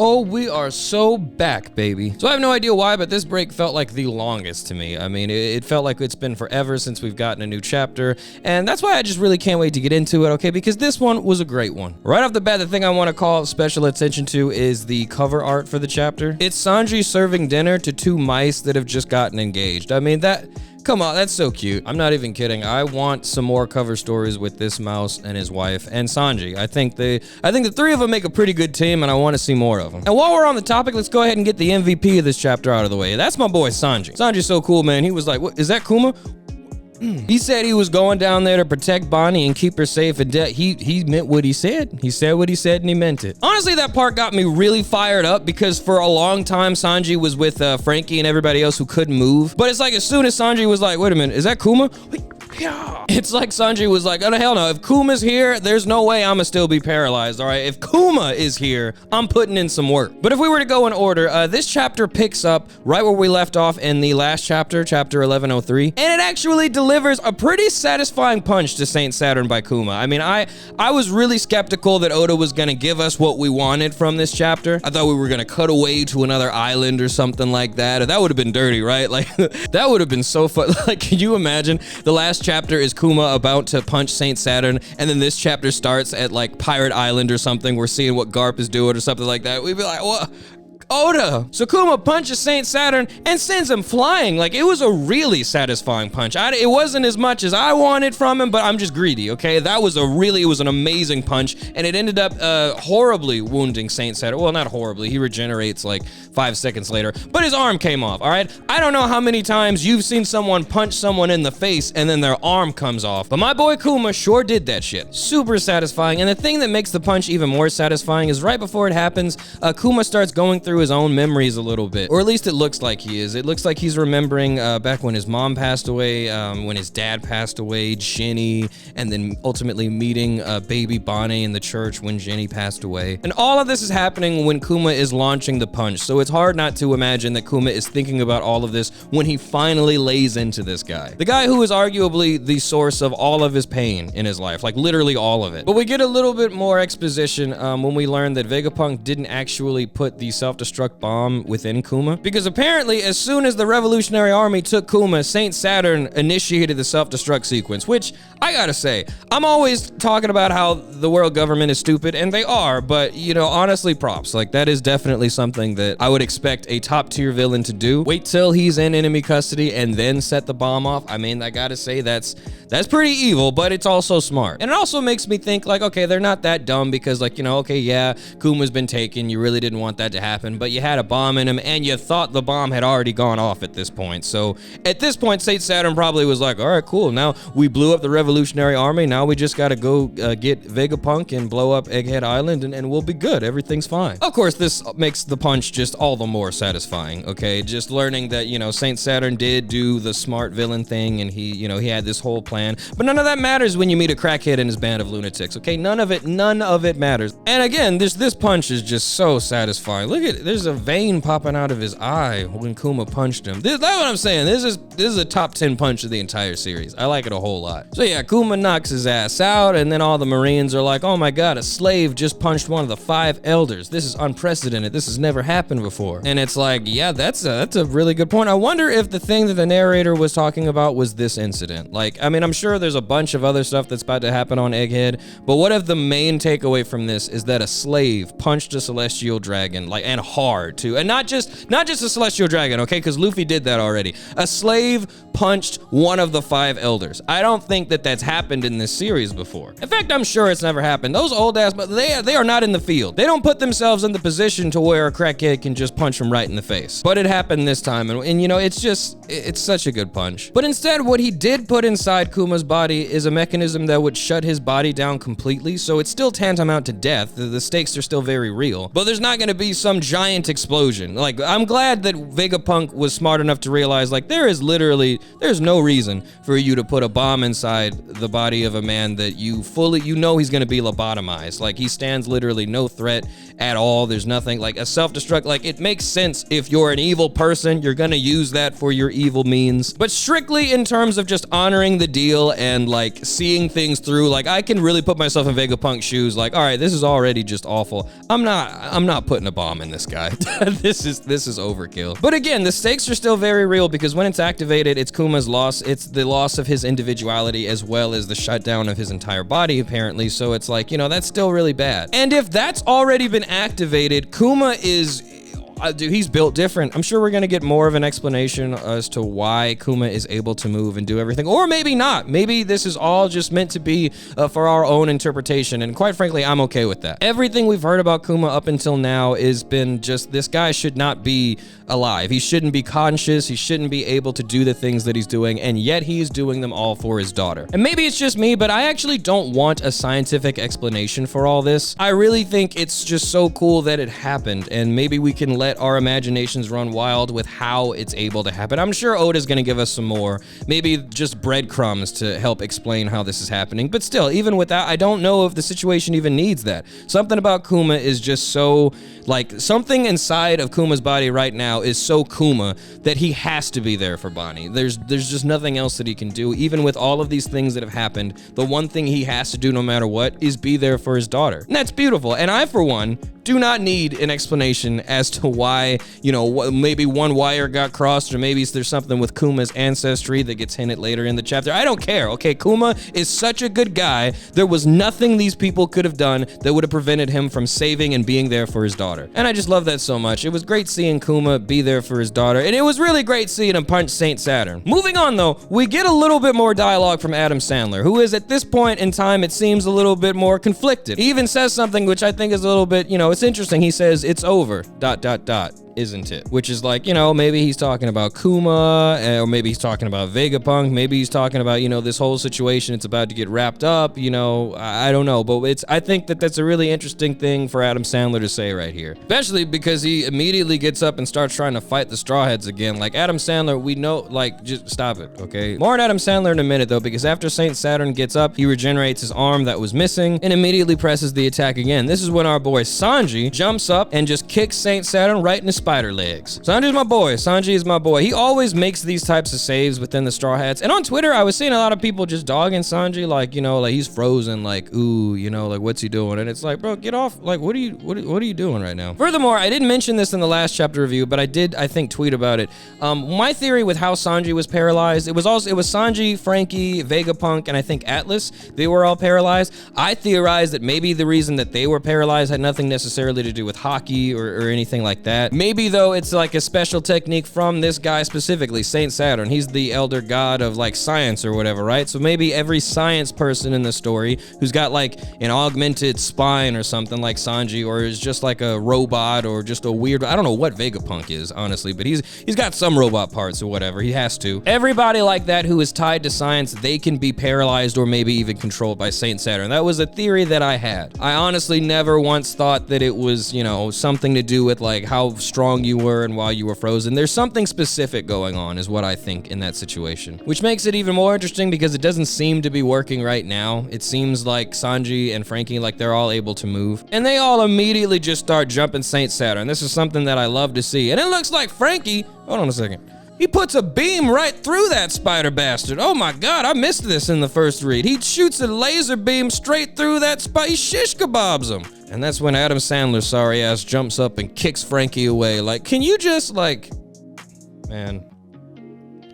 Oh, we are so back, baby. So I have no idea why, but this break felt like the longest to me. I mean, it felt like it's been forever since we've gotten a new chapter, and that's why I just really can't wait to get into it, okay? Because this one was a great one. Right off the bat, the thing I want to call special attention to is the cover art for the chapter. It's Sanji serving dinner to two mice that have just gotten engaged. I mean, come on, that's so cute. I'm not even kidding. I want some more cover stories with this mouse and his wife and Sanji. I think the three of them make a pretty good team, and I want to see more of them. And while we're on the topic, let's go ahead and get the MVP of this chapter out of the way. That's my boy Sanji. Sanji's so cool, man. He was like, "What is that, Kuma?" He said he was going down there to protect Bonnie and keep her safe, and he meant what he said. He said what he said, and he meant it. Honestly, that part got me really fired up because for a long time, Sanji was with Franky and everybody else who couldn't move. But it's like as soon as Sanji was like, wait a minute, is that Kuma? It's like Sanji was like, oh, hell no, if Kuma's here, there's no way I'ma still be paralyzed, all right? If Kuma is here, I'm putting in some work. But if we were to go in order, this chapter picks up right where we left off in the last chapter, chapter 1103, and it actually delivers a pretty satisfying punch to Saint Saturn by Kuma. I mean, I was really skeptical that Oda was gonna give us what we wanted from this chapter. I thought we were gonna cut away to another island or something like that. That would have been dirty, right? Like, that would have been so fun. Like, can you imagine the last chapter is Kuma about to punch Saint Saturn, and then this chapter starts at like Pirate Island or something. We're seeing what Garp is doing or something like that. We'd be like, what? Oda. So Kuma punches Saint Saturn and sends him flying. Like, it was a really satisfying punch. It wasn't as much as I wanted from him, but I'm just greedy, okay? It was an amazing punch, and it ended up horribly wounding Saint Saturn. Well, not horribly. He regenerates like 5 seconds later, but his arm came off, all right? I don't know how many times you've seen someone punch someone in the face and then their arm comes off, but my boy Kuma sure did that shit. Super satisfying, and the thing that makes the punch even more satisfying is right before it happens, Kuma starts going through his own memories a little bit, or at least it looks like he is. It looks like he's remembering back when his mom passed away, when his dad passed away, Jenny, and then ultimately meeting baby Bonnie in the church when Jenny passed away. And all of this is happening when Kuma is launching the punch, so it's hard not to imagine that Kuma is thinking about all of this when he finally lays into this guy. The guy who is arguably the source of all of his pain in his life, like literally all of it. But we get a little bit more exposition when we learn that Vegapunk didn't actually put the self-destruct bomb within Kuma, because apparently as soon as the Revolutionary Army took Kuma, Saint Saturn initiated the self-destruct sequence, which I gotta say, I'm always talking about how the world government is stupid, and they are, but you know, honestly, props. Like, that is definitely something that I would expect a top-tier villain to do. Wait till he's in enemy custody and then set the bomb off. I mean, I gotta say that's pretty evil, but it's also smart. And it also makes me think, like, okay, they're not that dumb, because, like, you know, okay, yeah, Kuma's been taken, you really didn't want that to happen, but you had a bomb in him, and you thought the bomb had already gone off at this point. So at this point, Saint Saturn probably was like, all right, cool, now we blew up the Revolutionary Army, now we just gotta go get Vegapunk and blow up Egghead Island, and we'll be good, everything's fine. Of course, this makes the punch just all the more satisfying, okay? Just learning that, you know, Saint Saturn did do the smart villain thing, and he, you know, he had this whole plan, but none of that matters when you meet a crackhead and his band of lunatics, okay? None of it matters. And again, this punch is just so satisfying. Look at it, there's a vein popping out of his eye when Kuma punched him. That's what I'm saying. This is a top 10 punch of the entire series. I like it a whole lot. So yeah, Kuma knocks his ass out, and then all the Marines are like, oh my god, a slave just punched one of the 5 elders. This is unprecedented. This has never happened before. And it's like, yeah, that's a really good point. I wonder if the thing that the narrator was talking about was this incident. Like, I mean, I'm sure there's a bunch of other stuff that's about to happen on Egghead, but what if the main takeaway from this is that a slave punched a celestial dragon, like, and hard too, and not just a celestial dragon, okay, because Luffy did that already. A slave punched one of the 5 elders. I don't think that that's happened in this series before. In fact, I'm sure it's never happened. Those old ass, but they are not in the field. They don't put themselves in the position to where a crackhead can just punch him right in the face. But it happened this time, and you know, it's such a good punch. But instead, what he did put inside Kuma's body is a mechanism that would shut his body down completely, so it's still tantamount to death. The stakes are still very real, but there's not gonna be some giant explosion. Like, I'm glad that Vegapunk was smart enough to realize, like, there is literally there's no reason for you to put a bomb inside the body of a man that you know he's gonna be lobotomized. Like, he stands literally no threat at all. There's nothing, like a self-destruct, like it makes sense if you're an evil person, you're gonna use that for your evil means. But strictly in terms of just honoring the deal and like seeing things through, like I can really put myself in Vegapunk's shoes, like, all right, this is already just awful. I'm not putting a bomb in this guy. This is overkill. But again, the stakes are still very real because when it's activated, it's Kuma's loss. It's the loss of his individuality as well as the shutdown of his entire body, apparently. So it's like, you know, that's still really bad. And if that's already been activated, Kuma is... dude, he's built different. I'm sure we're gonna get more of an explanation as to why Kuma is able to move and do everything, or maybe not. Maybe this is all just meant to be for our own interpretation, and quite frankly, I'm okay with that. Everything we've heard about Kuma up until now has been just, this guy should not be alive. He shouldn't be conscious. He shouldn't be able to do the things that he's doing, and yet he's doing them all for his daughter. And maybe it's just me, but I actually don't want a scientific explanation for all this. I really think it's just so cool that it happened, and maybe we can let our imaginations run wild with how it's able to happen. I'm sure Oda's gonna give us some more, maybe just breadcrumbs to help explain how this is happening. But still, even with that, I don't know if the situation even needs that. Something about Kuma is just so, like, something inside of Kuma's body right now is so Kuma that he has to be there for Bonnie. There's just nothing else that he can do. Even with all of these things that have happened, the one thing he has to do no matter what is be there for his daughter. And that's beautiful. And I, for one, do not need an explanation as to why, you know, maybe one wire got crossed, or maybe there's something with Kuma's ancestry that gets hinted later in the chapter. I don't care, okay? Kuma is such a good guy. There was nothing these people could have done that would have prevented him from saving and being there for his daughter. And I just love that so much. It was great seeing Kuma be there for his daughter, and it was really great seeing him punch Saint Saturn. Moving on, though, we get a little bit more dialogue from Adam Sandler, who is, at this point in time, it seems a little bit more conflicted. He even says something which I think is a little bit, you know, it's interesting. He says, "It's over, ... isn't it?" Which is like, you know, maybe he's talking about Kuma, or maybe he's talking about Vegapunk, maybe he's talking about, you know, this whole situation, it's about to get wrapped up, you know, I don't know, but I think that that's a really interesting thing for Adam Sandler to say right here, especially because he immediately gets up and starts trying to fight the Straw Hats again. Like, Adam Sandler, we know, like, just stop it, okay? More on Adam Sandler in a minute, though, because after Saint Saturn gets up, he regenerates his arm that was missing and immediately presses the attack again. This is when our boy Sanji jumps up and just kicks Saint Saturn right in his spider legs. Sanji's my boy. Sanji is my boy. He always makes these types of saves within the Straw Hats. And on Twitter, I was seeing a lot of people just dogging Sanji, like, you know, like he's frozen, like, ooh, you know, like, what's he doing? And it's like, bro, get off. Like, what are you doing right now? Furthermore, I didn't mention this in the last chapter review, but I did, I think, tweet about it. My theory with how Sanji was paralyzed, it was Sanji, Franky, Vegapunk, and I think Atlas. They were all paralyzed. I theorized that maybe the reason that they were paralyzed had nothing necessarily to do with hockey or anything like that. Maybe, though, it's like a special technique from this guy specifically, Saint Saturn. He's the elder god of like science or whatever, right? So maybe every science person in the story who's got like an augmented spine or something like Sanji, or is just like a robot or just a weird, I don't know what Vegapunk is, honestly, but he's got some robot parts or whatever. He has to. Everybody like that who is tied to science, they can be paralyzed or maybe even controlled by Saint Saturn. That was a theory that I had. I honestly never once thought that it was, you know, something to do with like how strong you were and while you were frozen. There's something specific going on is what I think in that situation, which makes it even more interesting because it doesn't seem to be working right now. It seems like Sanji and Franky, like they're all able to move, and they all immediately just start jumping Saint Saturn. This is something that I love to see. And it looks like Franky, hold on a second, he puts a beam right through that spider bastard. Oh my God, I missed this in the first read. He shoots a laser beam straight through that spider, he shish kebabs him. And that's when Adam Sandler's sorry ass jumps up and kicks Franky away. Like, can you just like, man.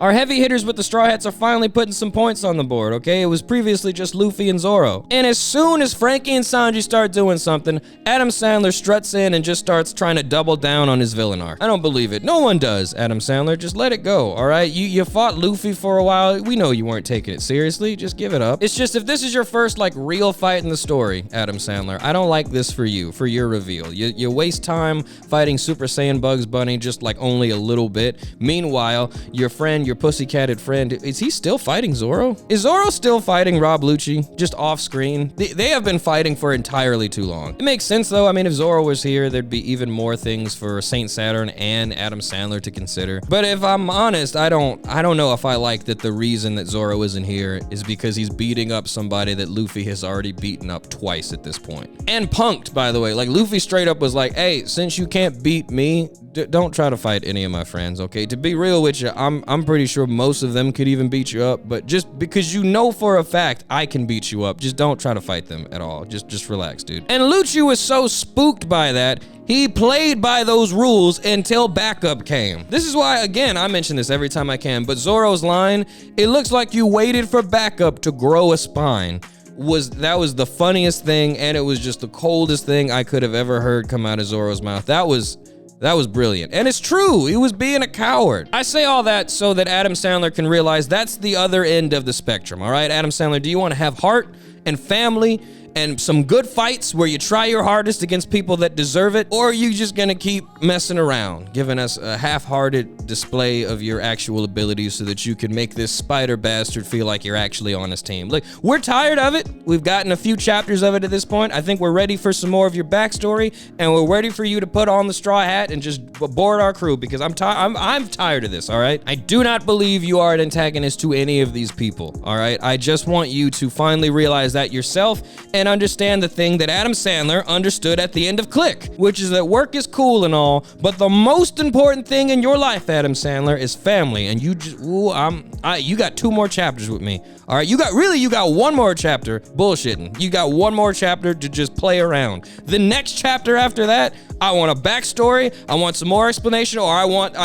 Our heavy hitters with the Straw Hats are finally putting some points on the board, okay? It was previously just Luffy and Zoro. And as soon as Franky and Sanji start doing something, Adam Sandler struts in and just starts trying to double down on his villain arc. I don't believe it. No one does, Adam Sandler. Just let it go, all right? You fought Luffy for a while. We know you weren't taking it seriously. Just give it up. It's just, if this is your first, like, real fight in the story, Adam Sandler, I don't like this for you, for your reveal. You waste time fighting Super Saiyan Bugs Bunny just, like, only a little bit. Meanwhile, your friend, your pussycatted friend. Is he still fighting Zoro? Is Zoro still fighting Rob Lucci, just off screen? They have been fighting for entirely too long. It makes sense though. I mean, if Zoro was here, there'd be even more things for Saint Saturn and Adam Sandler to consider. But if I'm honest, I don't know if I like that the reason that Zoro isn't here is because he's beating up somebody that Luffy has already beaten up twice at this point. And punked, by the way. Like, Luffy straight up was like, hey, since you can't beat me, don't try to fight any of my friends, okay? To be real with you, I'm pretty sure most of them could even beat you up, but just because you know for a fact I can beat you up, just don't try to fight them at all. Just relax, dude. And Lucci was so spooked by that, he played by those rules until backup came. This is why, again, I mention this every time I can, but Zoro's line, "It looks like you waited for backup to grow a spine," that was the funniest thing, and it was just the coldest thing I could have ever heard come out of Zoro's mouth. That was brilliant. And it's true, he was being a coward. I say all that so that Adam Sandler can realize that's the other end of the spectrum, all right? Adam Sandler, do you want to have heart and family and some good fights where you try your hardest against people that deserve it? Or are you just gonna keep messing around, giving us a half-hearted display of your actual abilities so that you can make this spider bastard feel like you're actually on his team? Look, we're tired of it. We've gotten a few chapters of it at this point. I think we're ready for some more of your backstory, and we're ready for you to put on the straw hat and just board our crew, because I'm tired of this, all right? I do not believe you are an antagonist to any of these people, all right? I just want you to finally realize that yourself and understand the thing that Adam Sandler understood at the end of Click, which is that work is cool and all, but the most important thing in your life, Adam Sandler, is family. And you just, you got 2 more chapters with me. All right, you got 1 more chapter bullshitting. You got 1 more chapter to just play around. The next chapter after that, I want a backstory, I want some more explanation, or I want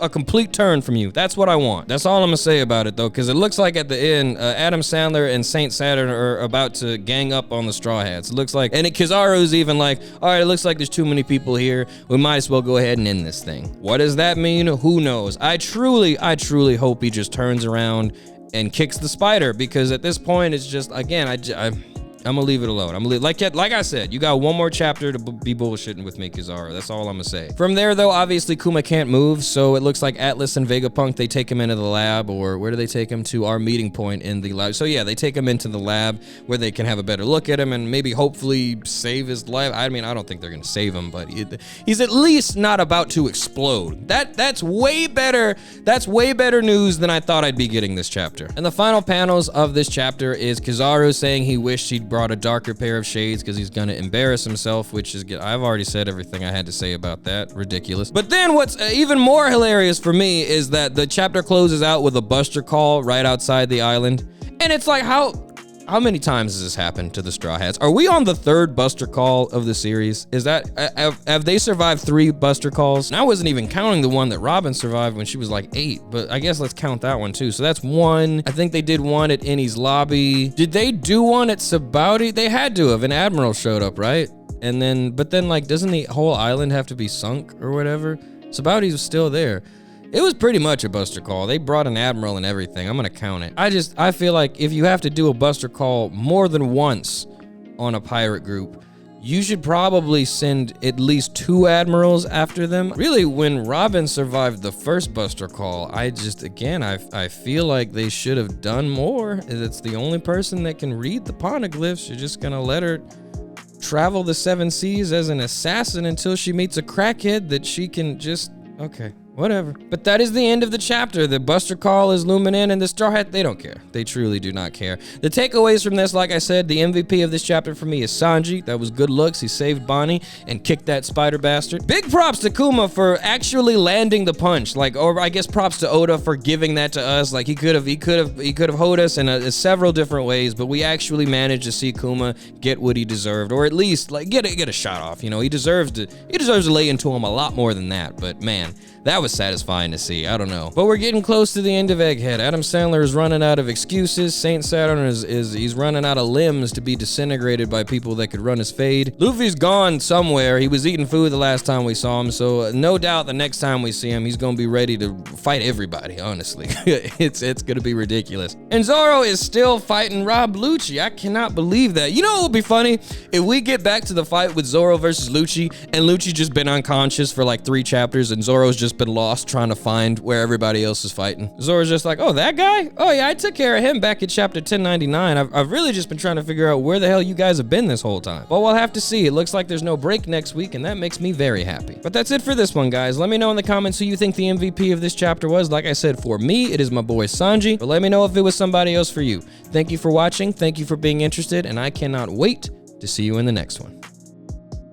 a complete turn from you. That's what I want. That's all I'm gonna say about it though, because it looks like at the end, Adam Sandler and Saint Saturn are about to gang up on the Straw Hats. It looks like, and Kizaru's even like, all right, it looks like there's too many people here. We might as well go ahead and end this thing. What does that mean? Who knows? I truly hope he just turns around and kicks the spider, because at this point it's just, again, I'm gonna leave it alone. Like I said, you got 1 more chapter to be bullshitting with me, Kizaru. That's all I'm gonna say. From there, though, obviously Kuma can't move, so it looks like Atlas and Vegapunk, they take him into the lab, or where do they take him to? Our meeting point in the lab. So yeah, they take him into the lab where they can have a better look at him and maybe hopefully save his life. I mean, I don't think they're gonna save him, but he's at least not about to explode. That's way better. That's way better news than I thought I'd be getting this chapter. And the final panels of this chapter is Kizaru saying he wished he'd brought a darker pair of shades because he's gonna embarrass himself, which is, I've already said everything I had to say about that. Ridiculous. But then what's even more hilarious for me is that the chapter closes out with a Buster call right outside the island. And it's like, how many times has this happened to the Straw Hats? Are we on the 3rd Buster call of the series? Is that, have they survived 3 Buster calls? And I wasn't even counting the one that Robin survived when she was like 8, but I guess let's count that one too. So that's 1. I think they did 1 at Innie's lobby. Did they do 1 at Sabaody? They had to have. An Admiral showed up, right? And then, but then like, doesn't the whole island have to be sunk or whatever? Sabaody was still there. It was pretty much a Buster call. They brought an Admiral and everything. I'm gonna count it. I feel like if you have to do a Buster call more than once on a pirate group, you should probably send at least 2 Admirals after them. Really, when Robin survived the first Buster call, I feel like they should have done more. It's the only person that can read the poneglyphs. You're just gonna let her travel the 7 seas as an assassin until she meets a crackhead that she can just, okay. Whatever. But that is the end of the chapter. The Buster Call is looming in, and the Straw Hat, they don't care. They truly do not care. The takeaways from this, like I said, the MVP of this chapter for me is Sanji. That was good looks. He saved Bonnie and kicked that spider bastard. Big props to Kuma for actually landing the punch. Like, or I guess props to Oda for giving that to us. Like, he could have hoed us in several different ways, but we actually managed to see Kuma get what he deserved, or at least like get a shot off. You know, he deserves to lay into him a lot more than that. But man, that was satisfying to see. I don't know. But we're getting close to the end of Egghead. Adam Sandler is running out of excuses. Saint Saturn he's running out of limbs to be disintegrated by people that could run his fade. Luffy's gone somewhere. He was eating food the last time we saw him, so no doubt the next time we see him, he's gonna be ready to fight everybody, honestly. it's gonna be ridiculous. And Zoro is still fighting Rob Lucci. I cannot believe that. You know what would be funny? If we get back to the fight with Zoro versus Lucci, and Lucci just been unconscious for like 3 chapters, and Zoro's just just been lost trying to find where everybody else is fighting. Zoro's just like, oh, that guy? Oh yeah, I took care of him back at chapter 1099. I've really just been trying to figure out where the hell you guys have been this whole time. But we'll have to see. It looks like there's no break next week, and that makes me very happy. But that's it for this one, guys. Let me know in the comments who you think the MVP of this chapter was. Like I said, for me, it is my boy Sanji, but let me know if it was somebody else for you. Thank you for watching. Thank you for being interested, and I cannot wait to see you in the next one.